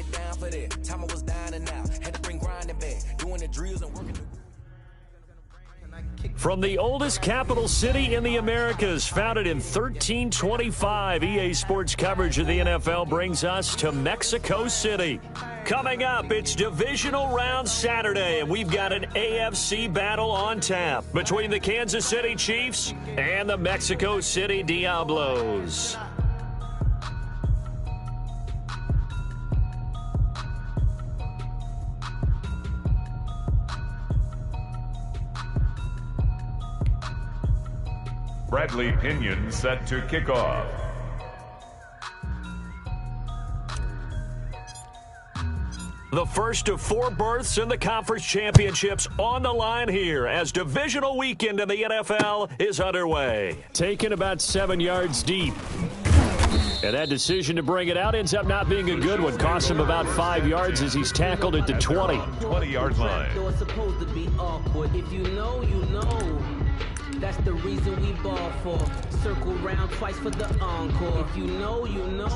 get down for that. Time I was down and out. Had to bring grinding back. Doing the drills and working the... From the oldest capital city in the Americas, founded in 1325, EA Sports coverage of the NFL brings us to Mexico City. Coming up, it's Divisional Round Saturday, and we've got an AFC battle on tap between the Kansas City Chiefs and the Mexico City Diablos. Bradley Pinion set to kick off. The first of 4 berths in the conference championships on the line here as divisional weekend in the NFL is underway. Taken about 7 yards deep. And that decision to bring it out ends up not being a good one. Costs him about 5 yards as he's tackled at the 20. 20-yard line. It's supposed to be awkward. If you know, you know. That's the reason we ball for. Circle round twice for the encore. If you know, you know.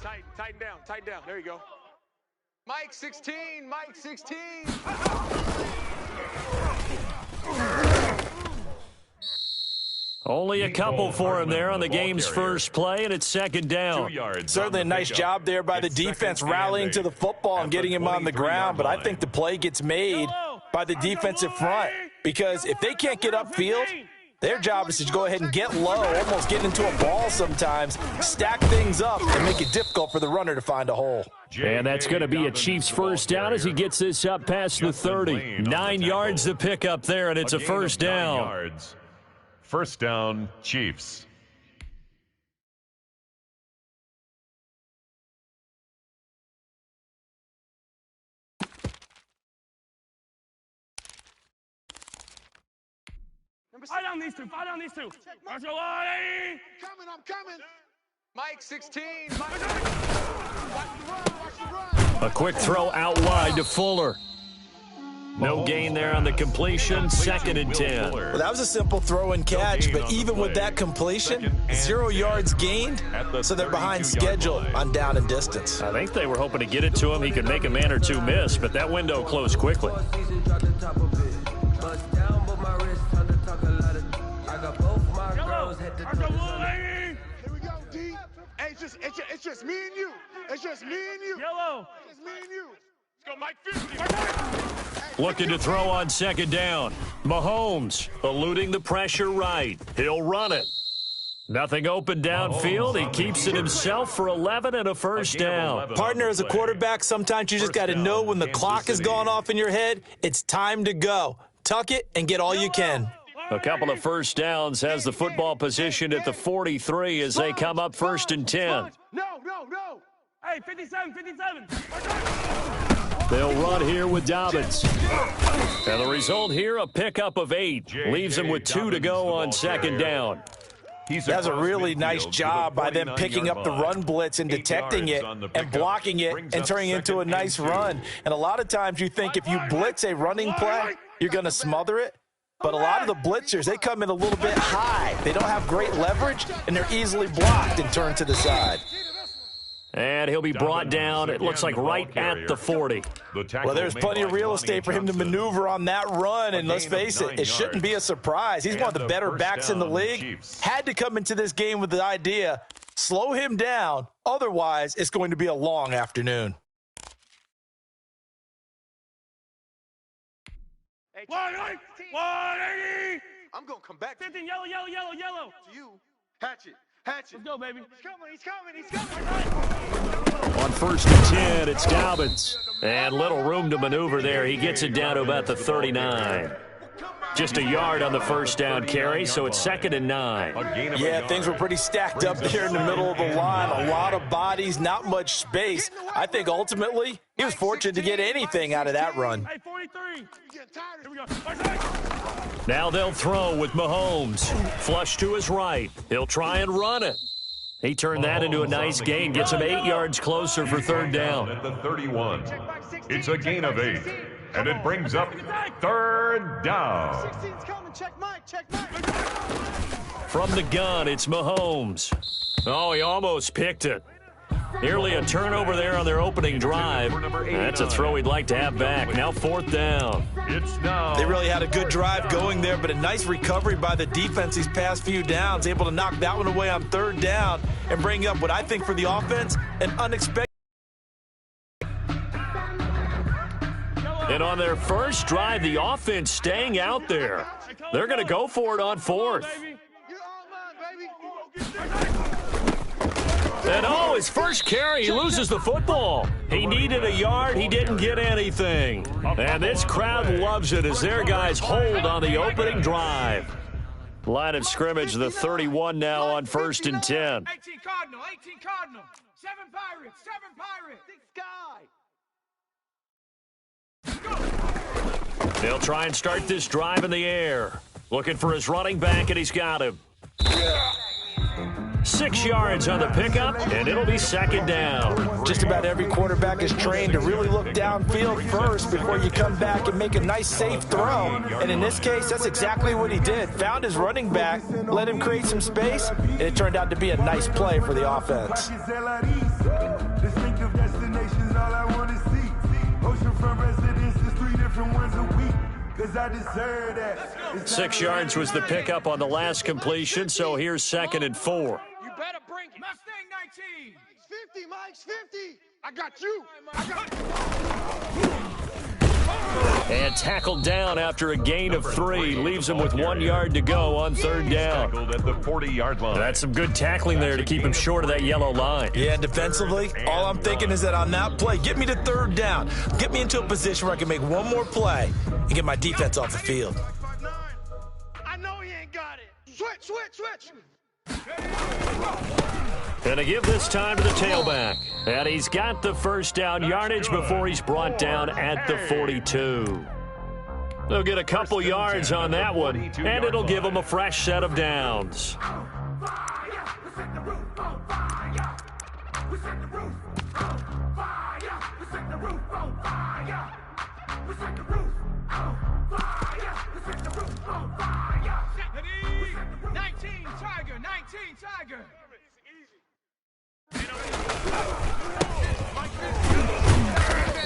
Hey, tighten down, tighten down. There you go. Mike 16, Mike 16. Only a couple for him there on the game's first play, and it's second down. Certainly a nice job there by the defense rallying to the football and getting him on the ground, but I think the play gets made by the defensive front because if they can't get upfield, their job is to go ahead and get low, almost get into a ball sometimes, stack things up, and make it difficult for the runner to find a hole. And that's going to be a Chiefs first down as he gets this up past the 30. 9 yards to pick up there, and it's a first down. First down, Chiefs. Fire down these two, fire down these two. Marshall, I'm coming. Mike 16, Mike. Watch the run. A quick throw out wide to Fuller. No gain there on the completion, second and 10. Well, that was a simple throw and catch, but even with that completion, 0 yards gained, so they're behind schedule on down and distance. I think they were hoping to get it to him. He could make a man or two miss, but that window closed quickly. Here we go, D. Hey, it's just me and you. It's just me and you. Yellow. It's just me and you. Let's go, Mike 50. Looking to throw on second down. Mahomes eluding the pressure right. He'll run it. Nothing open downfield. He keeps it himself for 11 and a first down. Partner, as a quarterback, sometimes you just got to know when the clock has gone off in your head, it's time to go. Tuck it and get all you can. A couple of first downs has the football position at the 43 as they come up first and 10. No. Hey, 57. They'll run here with Dobbins. And the result here, a pickup of 8. Leaves them with 2 to go on second down. That's a really nice job by them picking up the run blitz and detecting it and blocking it and turning it into a nice run. And a lot of times you think if you blitz a running play, you're going to smother it. But a lot of the blitzers, they come in a little bit high. They don't have great leverage, and they're easily blocked and turned to the side. And he'll be brought down, it looks like, right at the 40. Well, there's plenty of real estate for him to maneuver on that run, and let's face it, it shouldn't be a surprise. He's one of the better backs in the league. Had to come into this game with the idea, slow him down, otherwise it's going to be a long afternoon. 180. I'm going to come back. 15, yellow. To you. Hatchet. Let's go, baby. He's coming. On first and 10, it's Dobbins. And little room to maneuver there. He gets it down to about the 39. Just a yard on the first down carry, so it's second and 9. Yeah, things were pretty stacked up there in the middle of the line. A lot of bodies, not much space. I think ultimately he was fortunate to get anything out of that run. Hey, 43. Here we go. Now they'll throw with Mahomes. Flush to his right. He'll try and run it. He turned that into a nice gain. Gets him 8 yards closer for third down. At the 31. It's a gain of 8. And it brings up third down. 16's coming. Check Mike. From the gun, it's Mahomes. Oh, he almost picked it. Nearly a turnover there on their opening drive. That's a throw he'd like to have back. Now 4th down. They really had a good drive going there, but a nice recovery by the defense these past few downs, able to knock that one away on 3rd down and bring up what I think for the offense, an unexpected. And on their first drive, the offense staying out there. They're going to go for it on 4th. And his first carry, he loses the football. He needed a yard. He didn't get anything. And this crowd loves it as their guys hold on the opening drive. Line of scrimmage, the 31 now on 1st and 10. 18 Cardinal, 18 Cardinal. 7 Pirates, 7 Pirates. Go. They'll try and start this drive in the air. Looking for his running back, and he's got him. 6 yards on the pickup, and it'll be 2nd down. Just about every quarterback is trained to really look downfield first before you come back and make a nice, safe throw. And in this case, that's exactly what he did. Found his running back, let him create some space, and it turned out to be a nice play for the offense. 6 yards was the pickup on the last completion, so here's 2nd and 4. You better bring it. Mustang 19. 50, Mike's 50. I got you. And tackled down after a gain of 3. Leaves him with 1 yard to go on 3rd down. Tackled at the 40-yard line. That's some good tackling there to keep him short of that yellow line. Yeah, defensively, all I'm thinking is that on that play, get me to 3rd down. Get me into a position where I can make one more play and get my defense off the field. I know he ain't got it. Switch. And to give this time to the tailback. And he's got the 1st down yardage before he's brought down at the 42. They'll get a couple yards on that one, and it'll give him a fresh set of downs. Tiger.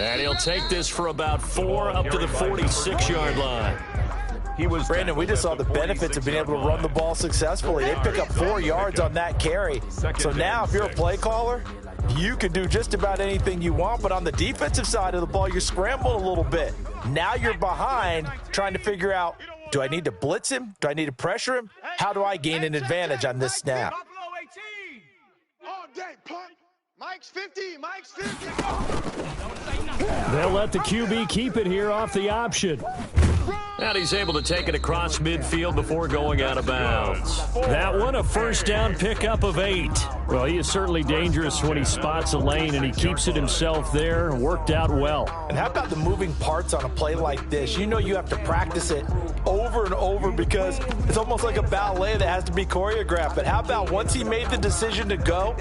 And he'll take this for about 4 up to the 46-yard line. Brandon, we just saw the benefits of being able to run the ball successfully. They pick up 4 yards on that carry. So now if you're a play caller, you can do just about anything you want, but on the defensive side of the ball, you're scrambling a little bit. Now you're behind trying to figure out, do I need to blitz him? Do I need to pressure him? How do I gain an advantage on this snap? All day, punt. Mike's 50. They'll let the QB keep it here off the option. And he's able to take it across midfield before going out of bounds. That one, a 1st down pickup of 8. Well, he is certainly dangerous when he spots a lane, and he keeps it himself there. Worked out well. And how about the moving parts on a play like this? You know you have to practice it over and over because it's almost like a ballet that has to be choreographed. But how about once he made the decision to go,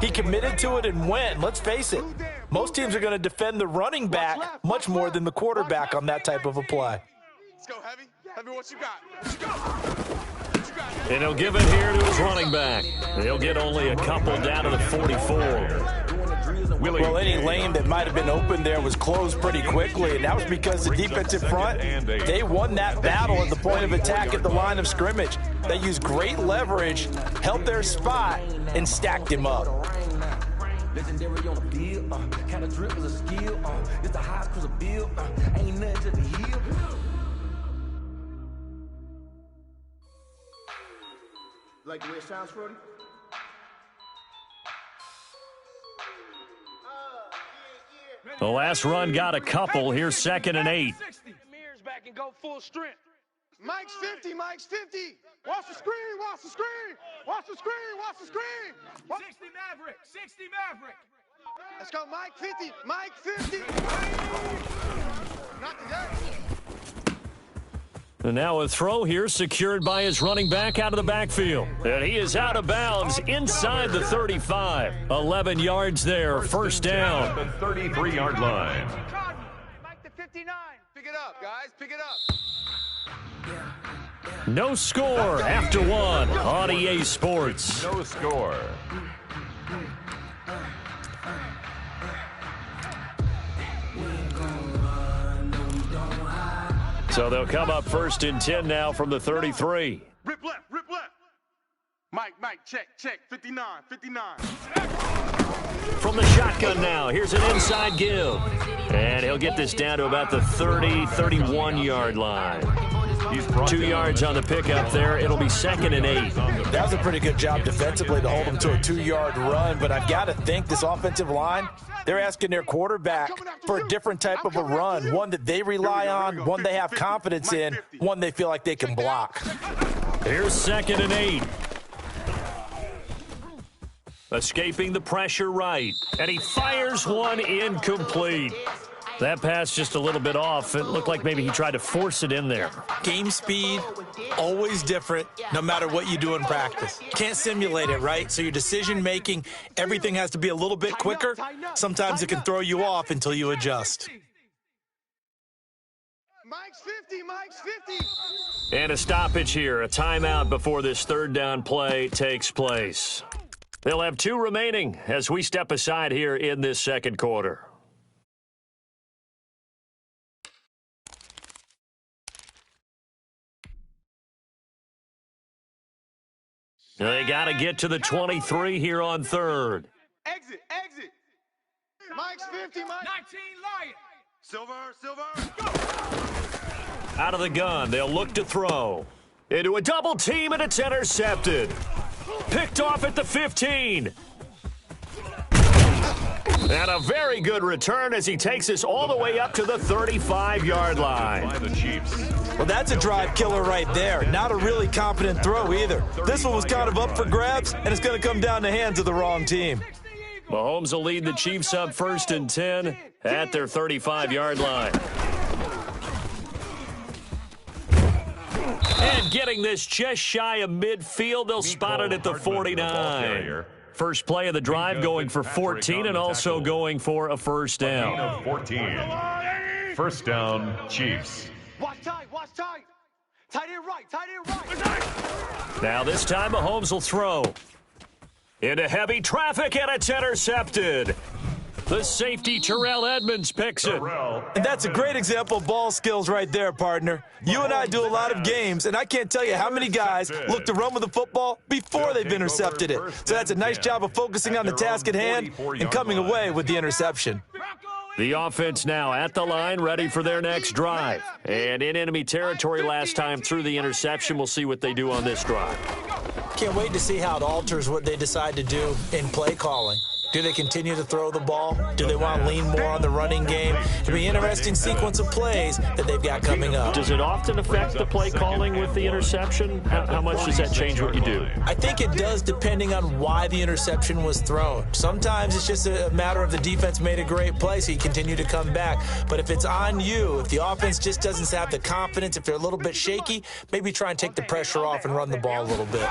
he committed to it and went. Let's face it, most teams are going to defend the running back much more than the quarterback on that type of a play. Let's go, Heavy. Heavy, what you got? And he'll give it here to his running back. He'll get only a couple down to the 44. Well, any lane that might have been open there was closed pretty quickly, and that was because the defensive front, they won that battle at the point of attack at the line of scrimmage. They used great leverage, held their spot, and stacked him up. Legendary on the field, kind of drip is a skill, it's the highest cruise of bill, ain't nothing to the heel. Like the way it sounds, Brody? The last run got a couple. Here's 2nd and 8. Mirrors back and go full strength. Mike's 50. Watch the screen. Watch the screen. 60 Maverick. Let's go, Mike 50. Not today. And now a throw here secured by his running back out of the backfield. And he is out of bounds inside the 35. 11 yards there, 1st down. The 33-yard line. Mike the 59. Pick it up, guys. Pick it up. No score after 1 on EA Sports. No score. So they'll come up 1st and 10 now from the 33. Rip left, rip left. Mike, check, 59. From the shotgun now, here's an inside give. And he'll get this down to about the 30, 31-yard line. 2 yards on the pickup there. It'll be 2nd and 8. That was a pretty good job defensively to hold them to a 2-yard run, but I've got to think this offensive line, they're asking their quarterback for a different type of a run, one that they rely on, one they have confidence in, one they feel like they can block. Here's 2nd and 8. Escaping the pressure right, and he fires one incomplete. That pass just a little bit off. It looked like maybe he tried to force it in there. Game speed, always different, no matter what you do in practice. Can't simulate it, right? So your decision-making, everything has to be a little bit quicker. Sometimes it can throw you off until you adjust. Mike's 50. And a stoppage here, a timeout before this 3rd down play takes place. They'll have 2 remaining as we step aside here in this 2nd quarter. They got to get to the 23 here on 3rd. Exit. Mike's 50, Mike. 19 Lion. Silver. Go. Out of the gun, they'll look to throw. Into a double team, and it's intercepted. Picked off at the 15. And a very good return as he takes us all the way up to the 35-yard line. Well, that's a drive killer right there. Not a really confident throw either. This one was kind of up for grabs, and it's going to come down the hands of the wrong team. Mahomes will lead the Chiefs up 1st and 10 at their 35-yard line. And getting this just shy of midfield, they'll spot it at the 49. First play of the drive going for 14 and also going for a 1st down. 14. 1st down, Chiefs. Watch tight. Tight end right. Now this time Mahomes will throw. Into heavy traffic, and it's intercepted. The safety, Terrell Edmonds, picks it. And that's a great example of ball skills right there, partner. You and I do a lot of games, and I can't tell you how many guys look to run with the football before they've intercepted it. So that's a nice job of focusing on the task at hand and coming away with the interception. The offense now at the line, ready for their next drive. And in enemy territory last time through the interception. We'll see what they do on this drive. Can't wait to see how it alters what they decide to do in play calling. Do they continue to throw the ball? Do they want to lean more on the running game? It'll be an interesting sequence of plays that they've got coming up. Does it often affect the play calling with the interception? How much does that change what you do? I think it does depending on why the interception was thrown. Sometimes it's just a matter of the defense made a great play, so you continue to come back. But if it's on you, if the offense just doesn't have the confidence, if they're a little bit shaky, maybe try and take the pressure off and run the ball a little bit.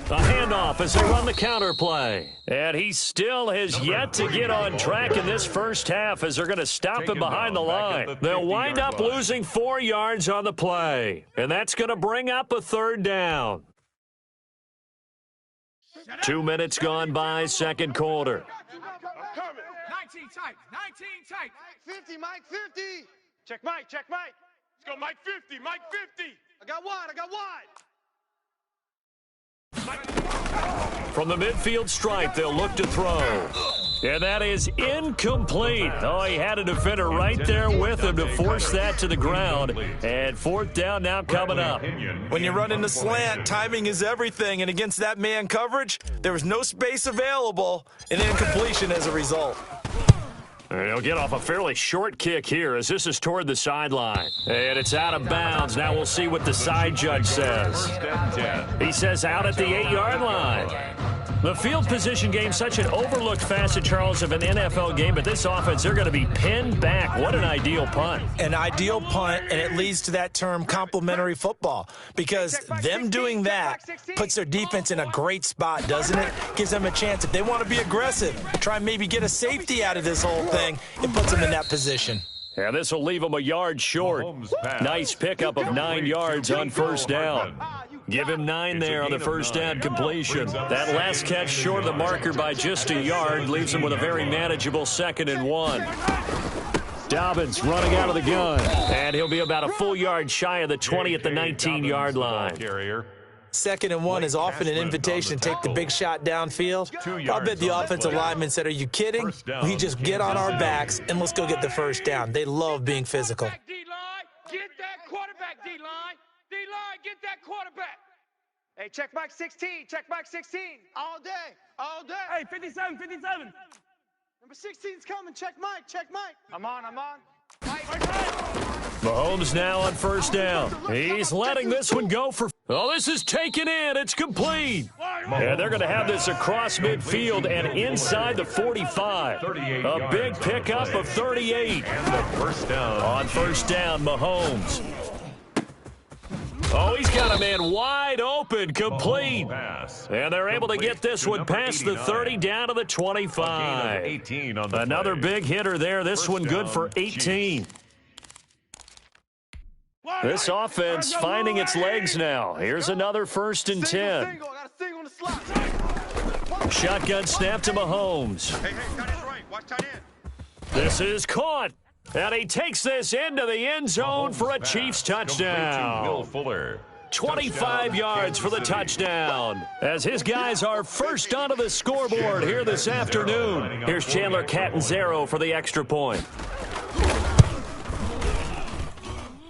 A handoff as they run the counter play. And he still has yet to get on track in this first half as they're going to stop him behind the line. They'll wind up losing 4 yards on the play. And that's going to bring up a 3rd down. 2 minutes gone by, 2nd quarter. 19 tight. 50, Mike 50. Check Mike. Let's go, Mike 50. I got wide. From the midfield stripe, they'll look to throw. And that is incomplete. Oh, he had a defender right there with him to force that to the ground. And 4th down now coming up. When you run in the slant, timing is everything. And against that man coverage, there was no space available, and incompletion as a result. And he'll get off a fairly short kick here as this is toward the sideline. And it's out of bounds. Now we'll see what the side judge says. He says out at the 8-yard line. The field position game, such an overlooked facet, Charles, of an NFL game, but this offense, they're going to be pinned back. What an ideal punt. An ideal punt, and it leads to that term complementary football, because them doing that puts their defense in a great spot, doesn't it? Gives them a chance. If they want to be aggressive, try and maybe get a safety out of this whole thing, it puts them in that position. And this will leave them a yard short. Nice pickup of 9 yards on 1st down. Give him 9 there on the 1st down completion. That last catch short of the marker by just a yard leaves him with a very manageable 2nd and 1. Dobbins running out of the gun, and he'll be about a full yard shy of the 20 at the 19-yard line. Second and 1 is often an invitation to take the big shot downfield. I'll bet the offensive lineman said, "Are you kidding? We just get on our backs and let's go get the first down." They love being physical. Get that quarterback, D-line. D-line, get that quarterback. Hey, check Mike 16. Check Mike 16. All day. All day. Hey, 57, 57. Number 16's coming. Check Mike. Check Mike. I'm on. Mahomes now on first down. He's letting this one go for... Oh, this is taken in. It's complete. And they're going to have this across midfield and inside the 45. A big pickup of 38. And the first down. On first down, Mahomes. Oh, he's got a man wide open, complete. And they're able to get this one past the 30 down to the 25. Another big hitter there. This one good for 18. This offense finding its legs now. Here's another 1st and 10. Shotgun snap to Mahomes. This is caught. And he takes this into the end zone for a Chiefs touchdown. 25 yards for the touchdown. As his guys are first onto the scoreboard here this afternoon. Here's Chandler Catanzaro for the extra point.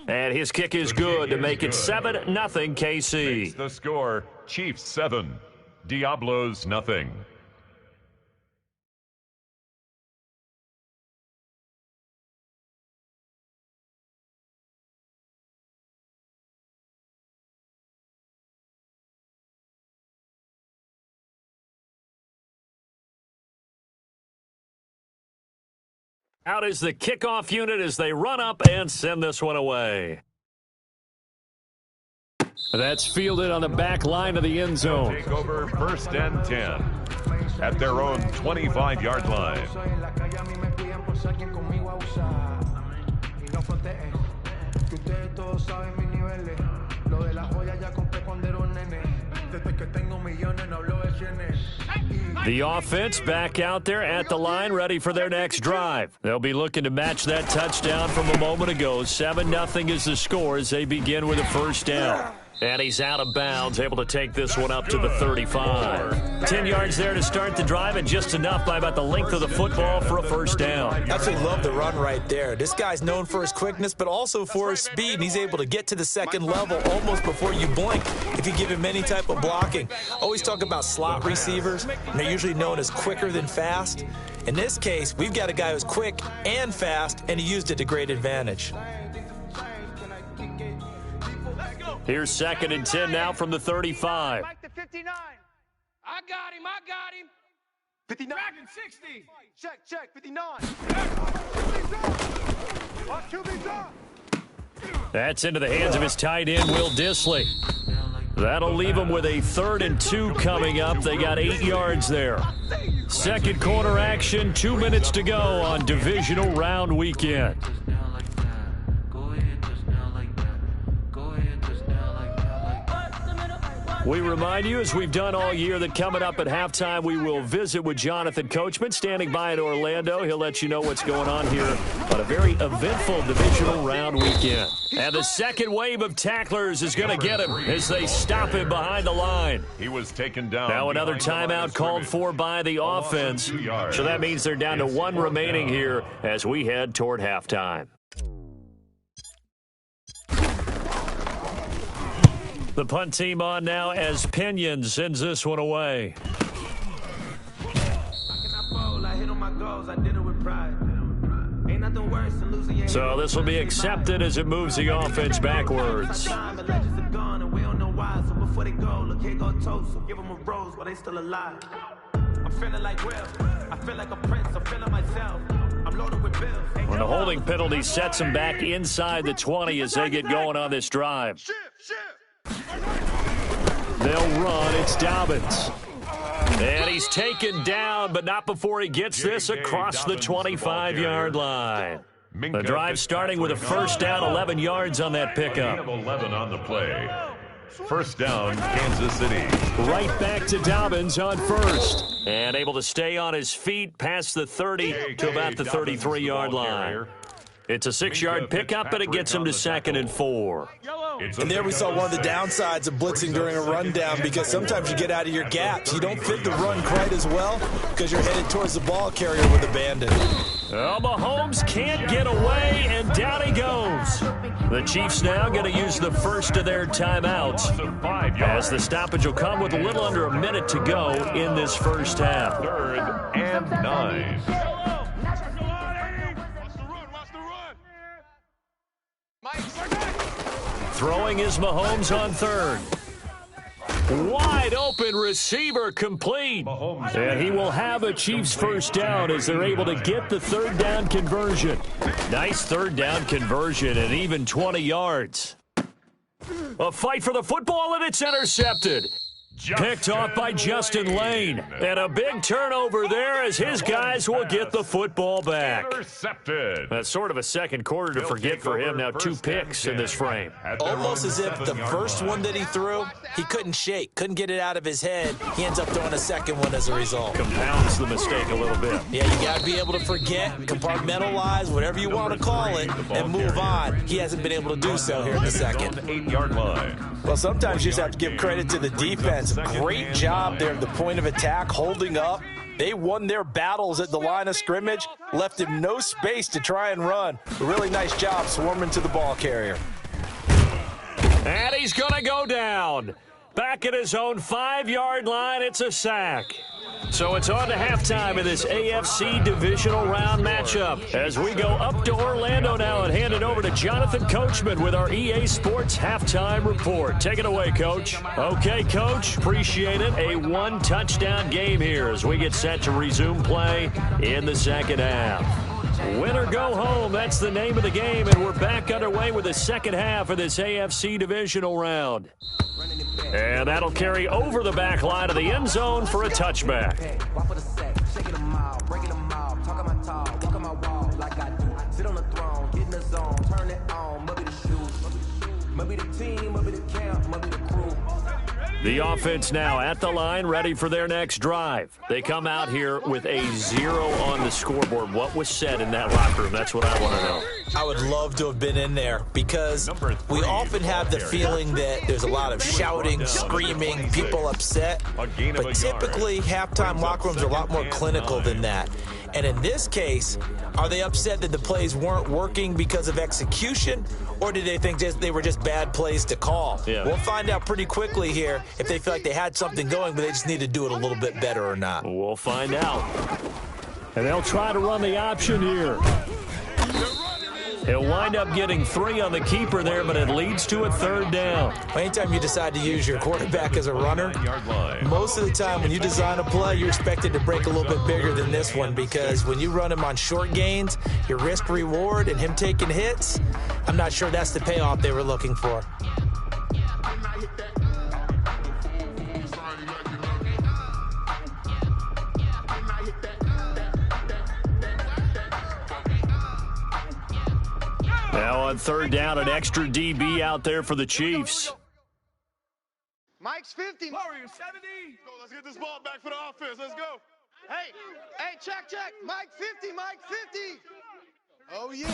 And his kick is good to make it 7-0 KC. The score, Chiefs 7, Diablos nothing. Out is the kickoff unit as they run up and send this one away. That's fielded on the back line of the end zone. Take over 1st and 10 at their own 25-yard line. The offense back out there at the line, ready for their next drive. They'll be looking to match that touchdown from a moment ago. 7-0 is the score as they begin with a first down. And he's out of bounds, able to take this one up to the 35. 10 yards there to start the drive, and just enough by about the length of the football for a first down. Absolutely love the run right there. This guy's known for his quickness, but also for his speed, and he's able to get to the second level almost before you blink if you give him any type of blocking. Always talk about slot receivers, and they're usually known as quicker than fast. In this case, we've got a guy who's quick and fast, and he used it to great advantage. Here's 2nd and 10 now from the 35. Mike to 59. I got him. 59. 60. Check. 59. That's into the hands of his tight end, Will Dissly. That'll leave him with a 3rd and 2 coming up. They got 8 yards there. Second quarter action, 2 minutes to go on divisional round weekend. We remind you, as we've done all year, that coming up at halftime, we will visit with Jonathan Coachman, standing by in Orlando. He'll let you know what's going on here on a very eventful divisional round weekend. And the second wave of tacklers is going to get him as they stop him behind the line. He was taken down. Now another timeout called for by the offense. So that means they're down to 1 remaining here as we head toward halftime. The punt team on now as Pinion sends this one away. So this will be accepted as it moves the offense backwards. When the holding penalty sets them back inside the 20 as they get going on this drive. They'll run. It's Dobbins. And he's taken down, but not before he gets this across the 25-yard line. The drive starting with a first down, 11 yards on that pickup. 11 on the play. First down, Kansas City. Right back to Dobbins on first. And able to stay on his feet past the 30 to about the 33-yard line. It's a 6-yard pickup, and it gets him to 2nd and 4. And there we saw one of the downsides of blitzing during a rundown, because sometimes you get out of your gaps. You don't fit the run quite as well because you're headed towards the ball carrier with a bandit. Well, Mahomes can't get away, and down he goes. The Chiefs now going to use the first of their timeouts, as the stoppage will come with a little under a minute to go in this first half. 3rd and 9. Throwing is Mahomes on 3rd. Wide open receiver complete. And he will have a Chiefs first down as they're able to get the 3rd down conversion. Nice 3rd down conversion and even 20 yards. A fight for the football, and it's intercepted. Picked off by Justin Lane. And a big turnover there as his guys will get the football back. Intercepted. That's sort of a second quarter to forget for him. Now 2 picks in this frame. Almost as if the first one that he threw, he couldn't shake, couldn't get it out of his head. He ends up throwing a second one as a result. Compounds the mistake a little bit. Yeah, you got to be able to forget, compartmentalize, whatever you want to call it, and move on. He hasn't been able to do so here in the second. 8-yard line. Well, sometimes you just have to give credit to the defense. Great job there at the point of attack, holding up. They won their battles at the line of scrimmage, left him no space to try and run. A really nice job swarming to the ball carrier. And he's going to go down. Back at his own 5-yard line, it's a sack. So it's on to halftime in this AFC divisional round matchup as we go up to Orlando now and hand it over to Jonathan Coachman with our EA Sports halftime report. Take it away, Coach. Okay, Coach, appreciate it. A 1-touchdown game here as we get set to resume play in the second half. Win or go home, that's the name of the game, and we're back underway with the second half of this AFC divisional round. And that'll carry over the back line of the end zone for a touchback. The offense now at the line, ready for their next drive. They come out here with a 0 on the scoreboard. What was said in that locker room? That's what I want to know. I would love to have been in there because we often have the feeling that there's a lot of shouting, screaming, people upset. But typically, halftime locker rooms are a lot more clinical than that. And in this case, are they upset that the plays weren't working because of execution, or did they think they were just bad plays to call? Yeah. We'll find out pretty quickly here if they feel like they had something going, but they just need to do it a little bit better or not. We'll find out. And they'll try to run the option here. He'll wind up getting 3 on the keeper there, but it leads to a 3rd down. Anytime you decide to use your quarterback as a runner, most of the time when you design a play, you're expected to break a little bit bigger than this one, because when you run him on short gains, your risk-reward and him taking hits, I'm not sure that's the payoff they were looking for. Now on 3rd down, an extra DB out there for the Chiefs. Mike's 50. Warrior 70. Go, let's get this ball back for the offense. Let's go. Hey, check. Mike 50, Mike 50. Oh, yeah.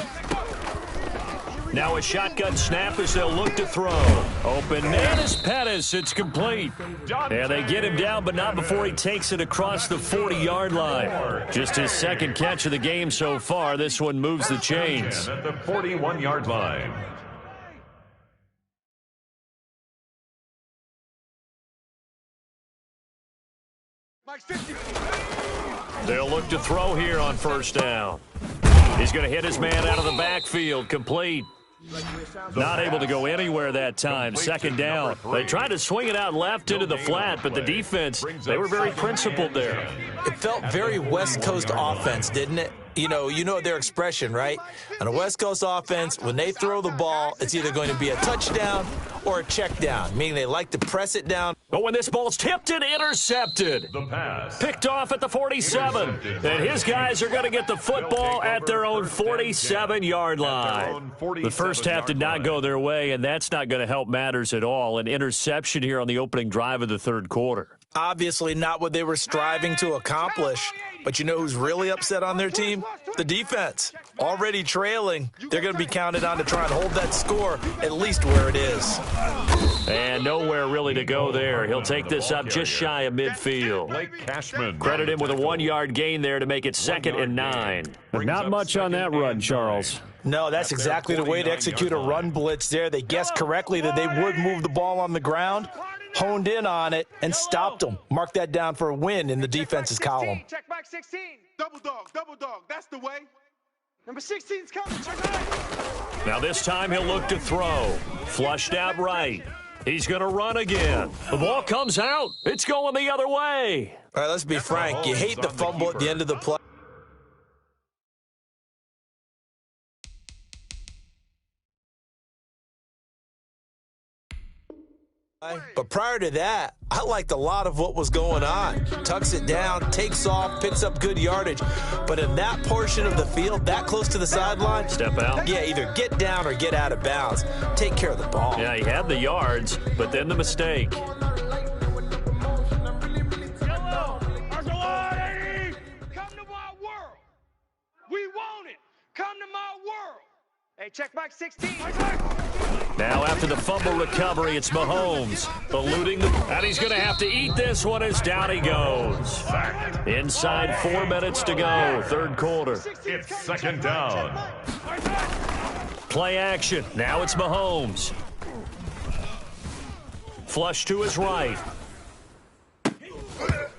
Now a shotgun snap as they'll look to throw. Open man is Pettis. It's complete. And they get him down, but not before he takes it across the 40-yard line. Just his second catch of the game so far. This one moves the chains. At the 41-yard line. They'll look to throw here on 1st down. He's going to hit his man out of the backfield. Complete. Not able to go anywhere that time. 2nd down. They tried to swing it out left into the flat, but the defense, they were very principled there. It felt very West Coast offense, didn't it? You know their expression, right? On a West Coast offense, when they throw the ball, it's either going to be a touchdown or a check down, meaning they like to press it down. But when this ball's tipped and intercepted. The pass. Picked off at the 47. And his guys are going to get the football at their own 47-yard line. The first half did not go their way, and that's not going to help matters at all. An interception here on the opening drive of the 3rd quarter. Obviously not what they were striving to accomplish. But you know who's really upset on their team? The defense, already trailing. They're going to be counted on to try and hold that score at least where it is. And nowhere really to go there. He'll take this up just shy of midfield. Credit him with a 1-yard gain there to make it 2nd and 9. Not much on that run, Charles. No, that's exactly the way to execute a run blitz there. They guessed correctly that they would move the ball on the ground, honed in on it, and stopped them. Mark that down for a win in the defense's column. Check back 16. Double dog. That's the way. Number 16's coming. Check out. Now this time he'll look to throw. Flushed out right. He's going to run again. The ball comes out. It's going the other way. All right, let's be frank. You hate the fumble at the end of the play. But prior to that, I liked a lot of what was going on. Tucks it down, takes off, picks up good yardage. But in that portion of the field, that close to the sideline, step out. Yeah, either get down or get out of bounds. Take care of the ball. Yeah, he had the yards, but then the mistake. Come to my world. We want it. Come to my world. Hey, check back 16. Now after the fumble recovery, it's Mahomes eluding and he's going to have to eat this one as down he goes. Inside 4 minutes to go, third quarter. It's 2nd down. Play action. Now it's Mahomes. Flush to his right.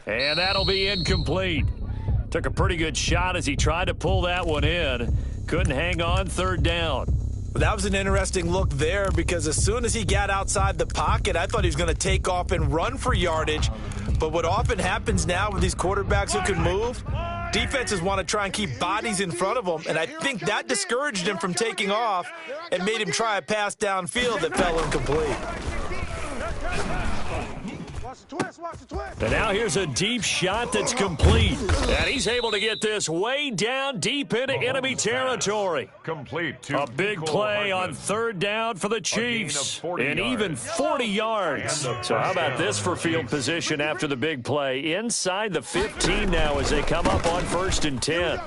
And that'll be incomplete. Took a pretty good shot as he tried to pull that one in. Couldn't hang on, 3rd down. That was an interesting look there because as soon as he got outside the pocket, I thought he was going to take off and run for yardage. But what often happens now with these quarterbacks who can move, defenses want to try and keep bodies in front of them, and I think that discouraged him from taking off and made him try a pass downfield that fell incomplete. And now here's a deep shot that's complete. And he's able to get this way down deep into enemy territory. Complete to a big play on 3rd down for the Chiefs. And even 40 yards. So how about this for field position after the big play? Inside the 15 now as they come up on 1st and 10.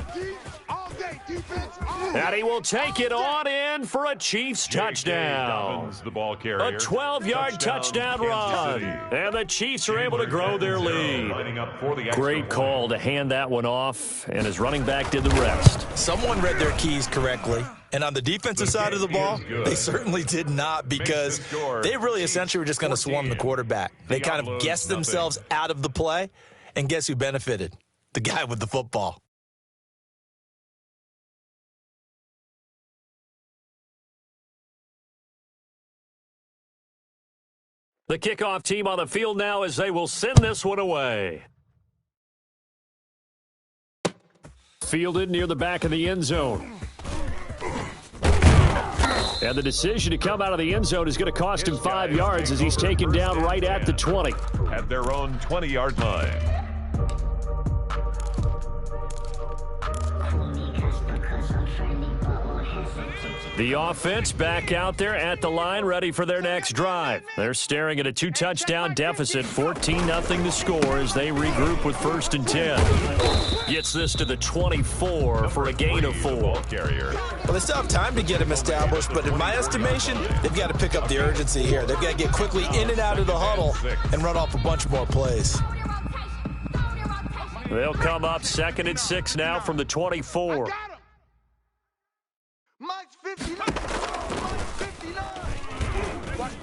And he will take it on in for a Chiefs touchdown. The ball carrier. A 12-yard touchdown run. And the Chiefs are able to grow their lead. Great call to hand that one off, and his running back did the rest. Someone read their keys correctly. And on the defensive side of the ball, they certainly did not because they really essentially were just going to swarm the quarterback. They kind of guessed themselves out of the play, and guess who benefited? The guy with the football. The kickoff team on the field now as they will send this one away. Fielded near the back of the end zone. And the decision to come out of the end zone is going to cost him 5 yards as he's taken down right at the 20. At their own 20-yard line. The offense back out there at the line, ready for their next drive. They're staring at a 2-touchdown deficit, 14-0 to score as they regroup with 1st and 10. Gets this to the 24 for a gain of 4. Well, they still have time to get him established, but in my estimation, they've got to pick up the urgency here. They've got to get quickly in and out of the huddle and run off a bunch more plays. They'll come up 2nd and 6 now from the 24. Mike's 59. Mike's 59.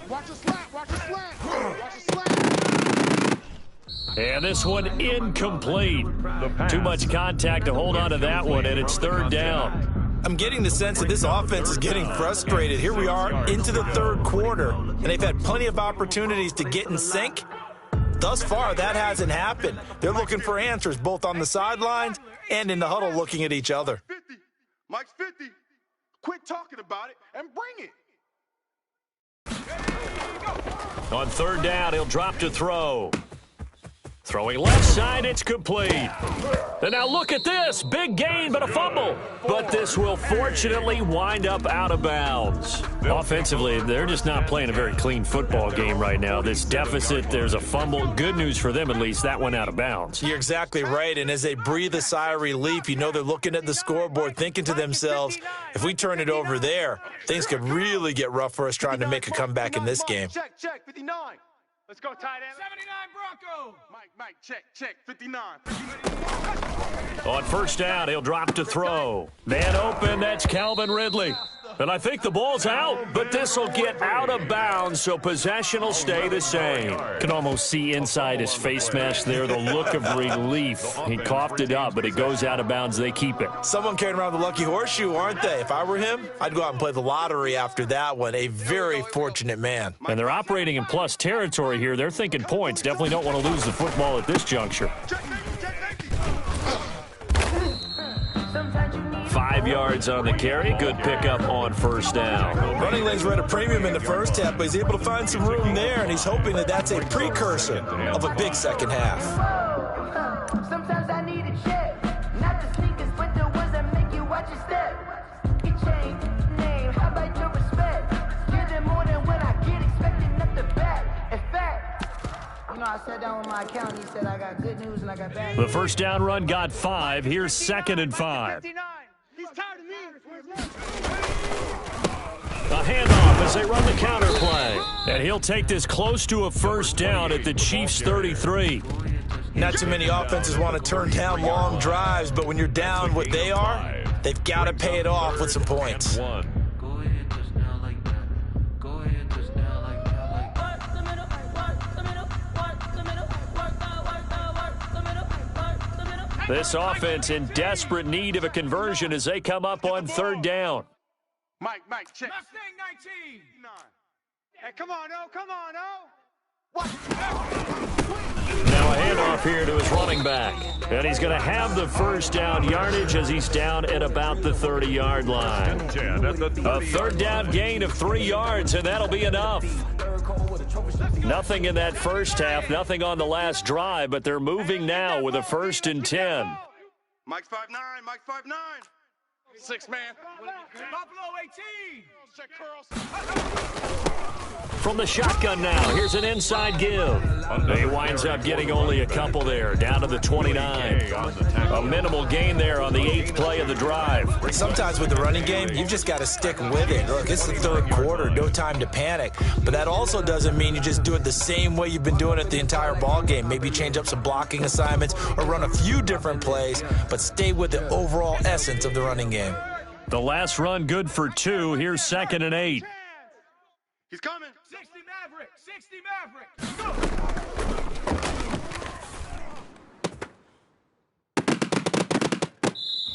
Watch the slap. Watch the slap. Watch the slap. And this one incomplete. Too much contact to hold on to that one, and it's 3rd down. I'm getting the sense that this offense is getting frustrated. Here we are into the 3rd quarter, and they've had plenty of opportunities to get in sync. Thus far, that hasn't happened. They're looking for answers both on the sidelines and in the huddle looking at each other. Mike's 50. Quit talking about it and bring it. On 3rd down, he'll drop to throw. Throwing left side, it's complete. And now look at this. Big gain, but a fumble. But this will fortunately wind up out of bounds. Offensively, they're just not playing a very clean football game right now. This deficit, there's a fumble. Good news for them, at least. That went out of bounds. You're exactly right. And as they breathe a sigh of relief, you know they're looking at the scoreboard, thinking to themselves, if we turn it over there, things could really get rough for us trying to make a comeback in this game. Check, 59. Let's go, tight end. 79 Broncos. Mike, check, 59. On first down, he'll drop to throw. Man open, that's Calvin Ridley. And I think the ball's out, but this will get out of bounds, so possession will stay the same. Can almost see inside his face mask there, the look of relief. He coughed it up, but it goes out of bounds. They keep it. Someone carrying around the lucky horseshoe, aren't they? If I were him, I'd go out and play the lottery after that one. A very fortunate man. And they're operating in plus territory here. They're thinking points. Definitely don't want to lose the football at this juncture. 5 yards on the carry. Good pickup on first down. Running lanes were at a premium in the first half, but he's able to find some room there, and he's hoping that that's a precursor of a big second half. Sometimes I need a check. Not the sneakers, but the ones that make you watch your step. Get changed, name, how about your respect? Give them more than when I get expecting up the back. In fact, you know, I sat down with my accountant. He said I got good news and I got bad news. The first down run got 5. Here's 2nd and 5. He's tired of me. A handoff as they run the counter play. And he'll take this close to a first down at the Chiefs' 33. Not too many offenses want to turn down long drives, but when you're down what they are, they've got to pay it off with some points. This offense in desperate need of a conversion as they come up on 3rd down. Mike, check. Mustang 19. Hey, come on, What? Now a handoff here to his running back. And he's going to have the first down yardage as he's down at about the 30-yard line. A 3rd down gain of 3 yards, and that'll be enough. Nothing in that first half, nothing on the last drive, but they're moving now with a 1st and 10. Mike's 5'9", 6 man. Buffalo 18. Check curls. From the shotgun now, here's an inside give. He winds up getting only a couple there, down to the 29. A minimal gain there on the 8th play of the drive. Sometimes with the running game, you've just got to stick with it. Look, it's the 3rd quarter, no time to panic. But that also doesn't mean you just do it the same way you've been doing it the entire ball game. Maybe change up some blocking assignments or run a few different plays, but stay with the overall essence of the running game. The last run good for 2. Here's 2nd and 8. He's coming. 60 Maverick. Go.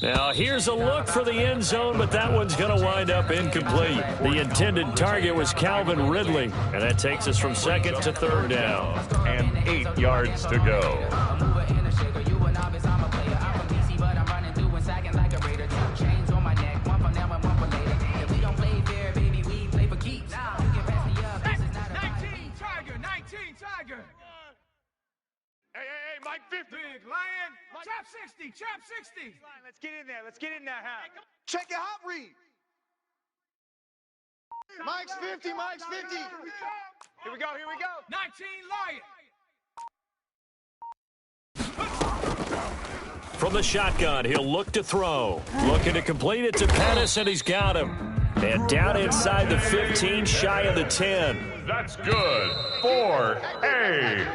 Now here's a look for the end zone, but that one's going to wind up incomplete. The intended target was Calvin Ridley, and that takes us from 2nd to 3rd down. And 8 yards to go. Hey, Mike 50. Big lion. Chop 60. Let's get in there, huh? Check your hot read. Mike's 50. Here we go. 19 lion. From the shotgun, he'll look to throw. Looking to complete it to Pettis, and he's got him. And down inside the 15, shy of the 10. That's good for A.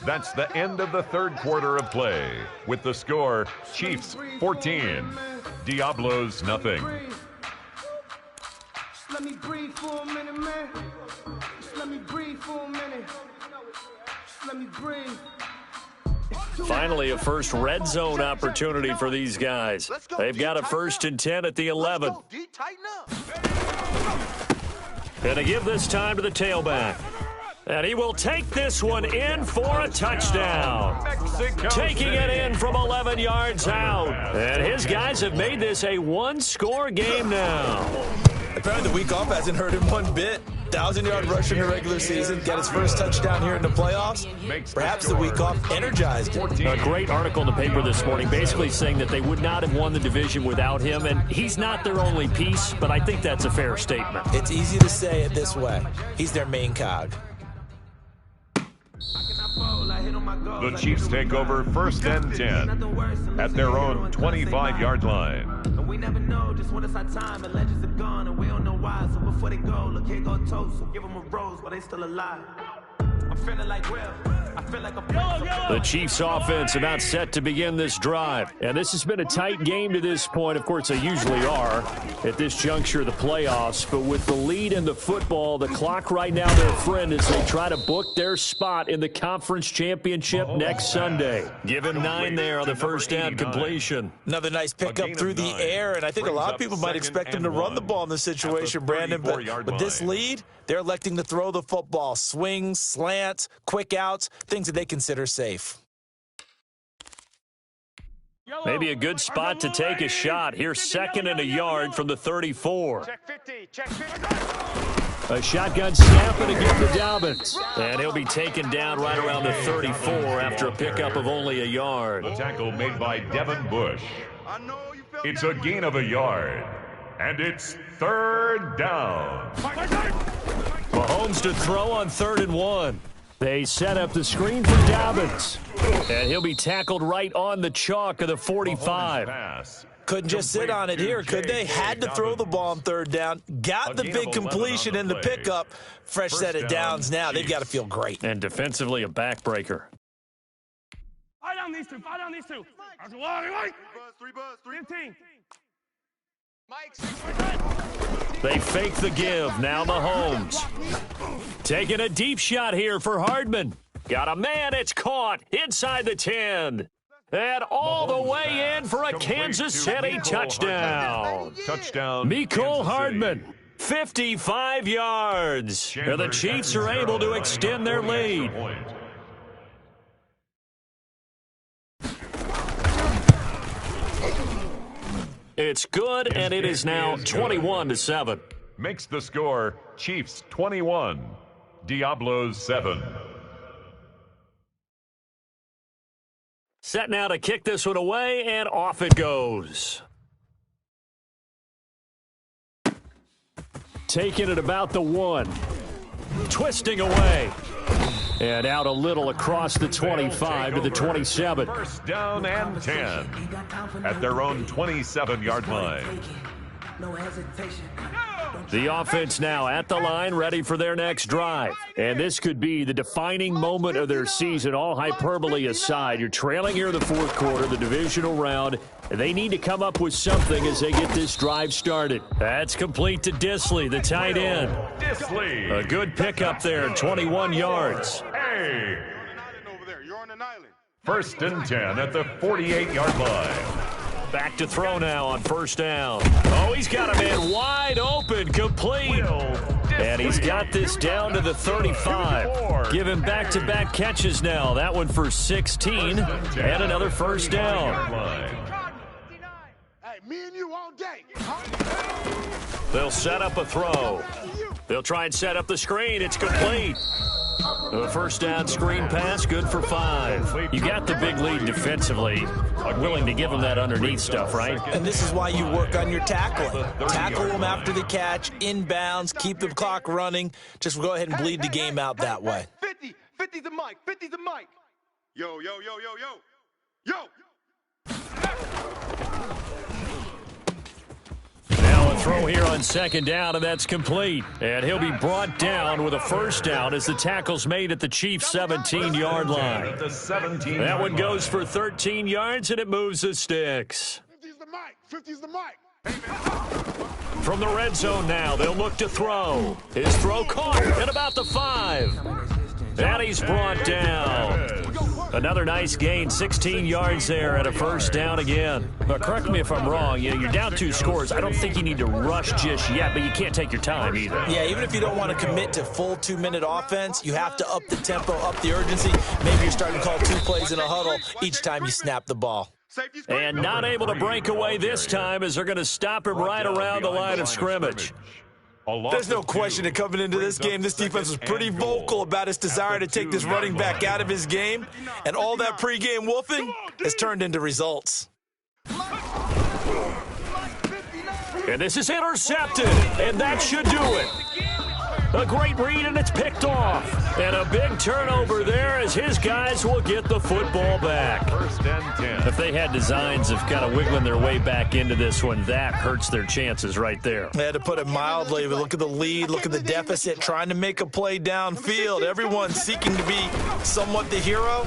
That's the end of the 3rd quarter of play. With the score, Chiefs 14, Diablos nothing. Just let me breathe for a minute, man. Just let me breathe for a minute. Just let me breathe. Finally, a first red zone opportunity for these guys. They've got a 1st and 10 at the 11. And to give this time to the tailback. And he will take this one in for a touchdown. Taking it in from 11 yards out. And his guys have made this a 1-score game now. Apparently the week off hasn't hurt him one bit. 1,000-yard rusher in the regular season, got his first touchdown here in the playoffs. Perhaps the week off energized him. A great article in the paper this morning basically saying that they would not have won the division without him, and he's not their only piece, but I think that's a fair statement. It's easy to say it this way. He's their main cog. The Chiefs take over 1st and 10 at their own 25-yard line. And we never know just when it's our time, and legends are gone, and we don't know why. So before they go, look, here go toast. So give them a rose, but they still alive. I'm feeling like Will. I feel like The Chiefs offense about set to begin this drive. And this has been a tight game to this point. Of course, they usually are at this juncture of the playoffs. But with the lead in the football, the clock right now their friend as they try to book their spot in the conference championship next Sunday. Give him 9 there on the first down completion. Another nice pickup through the air, and I think a lot of people might expect him to run the ball in this situation, Brandon. But with this lead, they're electing to throw the football. Swings, slants, quick outs, things that they consider safe. Maybe a good spot to take a shot. Here's 2nd and a yard from the 34. Check 50. Check 50. A shotgun snap and again to Dobbins. And he'll be taken down right around the 34 after a pickup of only a yard. The tackle made by Devin Bush. It's a gain of a yard. And it's 3rd down. Mahomes to throw on 3rd and 1. They set up the screen for Dobbins. And he'll be tackled right on the chalk of the 45. Couldn't just sit on it here, could they? Had to throw the ball on 3rd down. Got the big completion in the pickup. Fresh set of downs now. They've got to feel great. And defensively, a backbreaker. Fight down these two. Fight down these two. 15. They fake the give. Now Mahomes. Taking a deep shot here for Hardman. Got a man. It's caught inside the 10. And all the way in for a Kansas City touchdown. Mecole Hardman, 55 yards. And the Chiefs are able to extend their lead. It's good, and it is now 21-7. Makes the score Chiefs 21, Diablos 7. Set now to kick this one away, and off it goes. Taking it about the 1. Twisting away. And out a little across the 25 to the 27. 1st down and 10 at their own 27-yard line. The offense now at the line, ready for their next drive. And this could be the defining moment of their season, all hyperbole aside. You're trailing here in the 4th quarter, the divisional round. They need to come up with something as they get this drive started. That's complete to Disley, the tight end. A good pickup there, 21 yards. Hey! 1st and 10 at the 48-yard line. Back to throw now on 1st down. Oh, he's got a man wide open, complete. And he's got this down to the 35. Give him back-to-back catches now. That one for 16 and another 1st down. Hey, me and you all day. They'll set up a throw. They'll try and set up the screen. It's complete. A 1st down screen pass, good for 5. You got the big lead defensively. Willing to give them that underneath stuff, right? And this is why you work on your tackling. Tackle them after the catch, inbounds, keep the clock running. Just go ahead and bleed the game out that way. 50's the mic. 50's the mic. Yo. Now a throw here on 2nd down, and that's complete. And he'll be brought down with a 1st down as the tackle's made at the Chiefs' 17-yard line. That one goes for 13 yards, and it moves the sticks. 50's the mic. 50's the mic. From the red zone now, they'll look to throw. His throw caught at about the 5. And he's brought down. Another nice gain, 16 yards there at a 1st down again. But correct me if I'm wrong, you're down 2 scores. I don't think you need to rush just yet, but you can't take your time either. Yeah, even if you don't want to commit to full 2-minute offense, you have to up the tempo, up the urgency. Maybe you're starting to call 2 plays in a huddle each time you snap the ball. And not able to break away this time as they're going to stop him right around the line of scrimmage. There's no question that coming into this game, this defense was pretty vocal about its desire to take this running back out of his game, and all that pregame wolfing has turned into results. And this is intercepted, and that should do it. A great read, and it's picked off. And a big turnover there as his guys will get the football back. First and 10. If they had designs of kind of wiggling their way back into this one, that hurts their chances right there. They had to put it mildly, but look at the lead, look at the deficit, trying to make a play downfield. Everyone seeking to be somewhat the hero.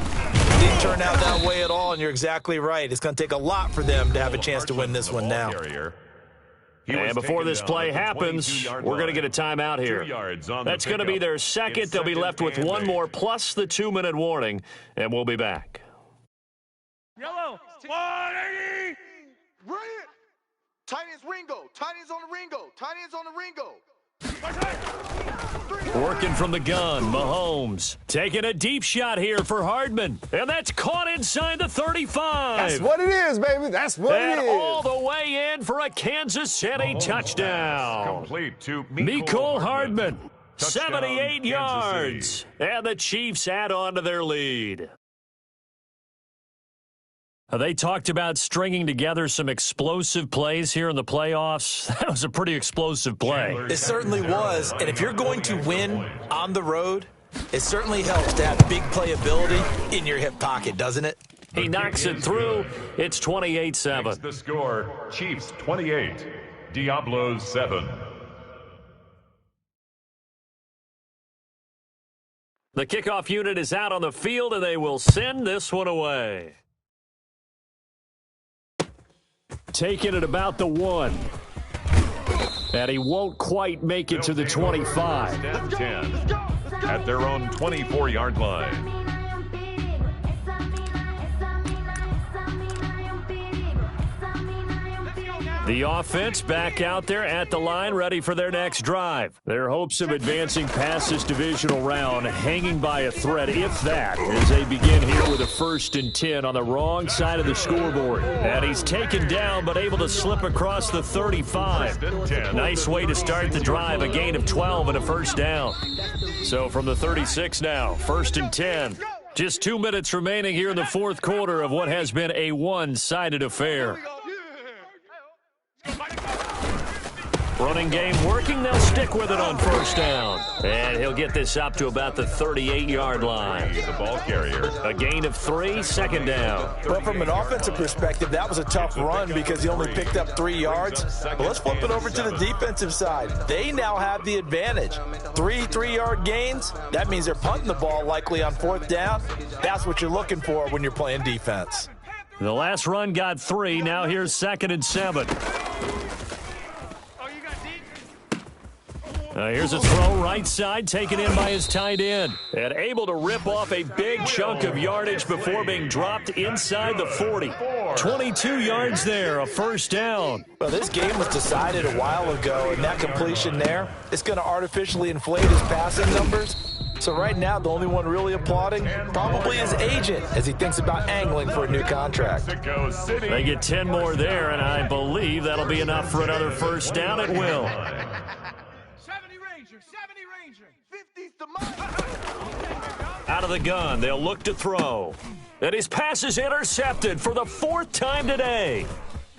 Didn't turn out that way at all, and you're exactly right. It's going to take a lot for them to have a chance to win this one now. And before this play happens, we're going to get a timeout here. That's going to be their second. They'll be left with one more plus the 2-minute warning, and we'll be back. Yellow. 180. Bring it. Tight ends Ringo. Tight ends on the Ringo. Tight ends on the Ringo. Working from the gun, Mahomes taking a deep shot here for Hardman, and that's caught inside the 35. That's what it is, baby. That's what it is. And all the way in for a Kansas City touchdown. Complete to Mecole Hardman, Touchdown, 78 yards, and the Chiefs add on to their lead. They talked about stringing together some explosive plays here in the playoffs. That was a pretty explosive play. It certainly was, and if you're going to win on the road, it certainly helps to have big playability in your hip pocket, doesn't it? He knocks it through. It's 28-7. The score, Chiefs 28, Diablos 7. The kickoff unit is out on the field, and they will send this one away. Taking it about the 1. And he won't quite make it to the 25. 10 at their own 24-yard line. The offense back out there at the line, ready for their next drive. Their hopes of advancing past this divisional round hanging by a thread, if that, as they begin here with a 1st and 10 on the wrong side of the scoreboard. And he's taken down, but able to slip across the 35. Nice way to start the drive, a gain of 12 and a first down. So from the 36 now, 1st and 10. Just 2 minutes remaining here in the fourth quarter of what has been a one-sided affair. Running game working. They'll stick with it on first down. And he'll get this up to about the 38-yard line. The ball carrier. A gain of 3, second down. But from an offensive perspective, that was a tough run because he only picked up 3 yards. But let's flip it over to the defensive side. They now have the advantage. 3 3-yard gains. That means they're punting the ball likely on 4th down. That's what you're looking for when you're playing defense. The last run got 3. Now here's 2nd and 7. Here's a throw right side, taken in by his tight end. And able to rip off a big chunk of yardage before being dropped inside the 40. 22 yards there, a first down. Well, this game was decided a while ago, and that completion there is going to artificially inflate his passing numbers. So right now, the only one really applauding probably his agent as he thinks about angling for a new contract. They get 10 more there, and I believe that'll be enough for another first down. It will. 70 Ranger. 50's the money. Out of the gun, they'll look to throw. And his pass is intercepted for the 4th time today.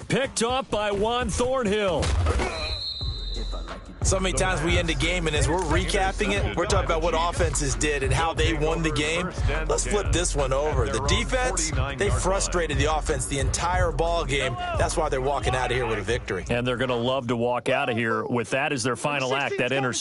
Picked up by Juan Thornhill. So many times we end a game, and as we're recapping it, we're talking about what offenses did and how they won the game. Let's flip this one over. The defense, they frustrated the offense the entire ball game. That's why they're walking out of here with a victory. And they're going to love to walk out of here with that as their final act, that interception.